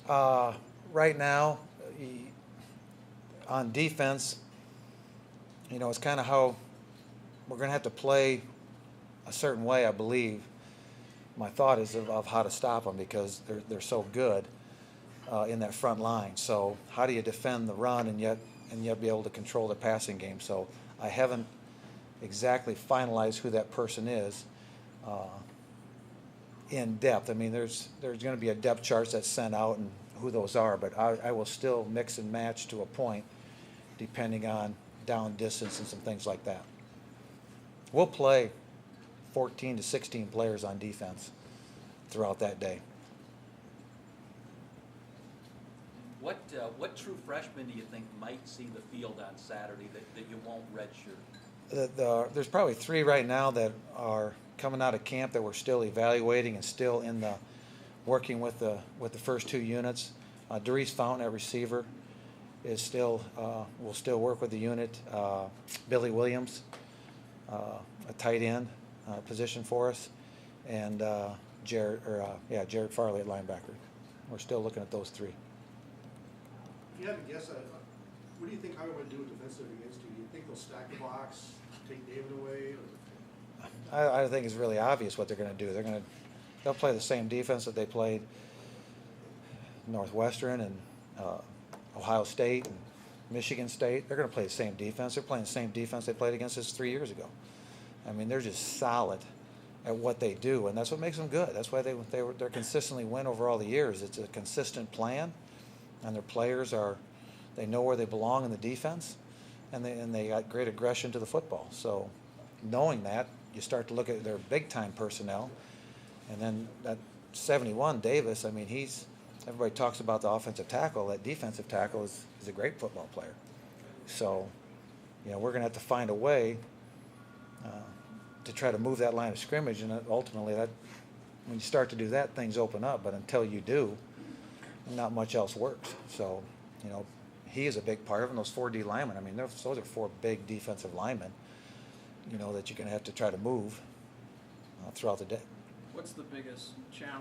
Right now, on defense, it's kind of how we're going to have to play a certain way, I believe. My thought is of how to stop them because they're so good in that front line. So how do you defend the run and yet be able to control the passing game? So I haven't exactly finalized who that person is in depth. I mean, there's going to be a depth chart that's sent out and who those are, but I will still mix and match to a point depending on down distance and some things like that. We'll play 14 to 16 players on defense throughout that day. What true freshman do you think might see the field on Saturday that you won't redshirt? There's probably 3 right now that are coming out of camp that we're still evaluating and still in the working with the first 2 units. Darius Fountain at receiver is still will still work with the unit. Billy Williams, a tight end position for us, and Jared Farley at linebacker. We're still looking at those 3. If you had to guess, what do you think Iowa would do defensively against you? Do you think they'll stack the box, take David away? Or? I think it's really obvious what they're going to do. They'll play the same defense that they played Northwestern and Ohio State and Michigan State. They're going to play the same defense. They're playing the same defense they played against us 3 years ago. I mean, they're just solid at what they do, and that's what makes them good. That's why they're consistently win over all the years. It's a consistent plan. And their players they know where they belong in the defense, and they got great aggression to the football. So knowing that, you start to look at their big-time personnel, and then that 71, Davis, I mean, everybody talks about the offensive tackle. That defensive tackle is a great football player. So, we're going to have to find a way to try to move that line of scrimmage, and ultimately when you start to do that, things open up. But until you do, not much else works. So, he is a big part of them. Those 4 D linemen, I mean, those are 4 big defensive linemen, that you're going to have to try to move throughout the day. What's the biggest challenge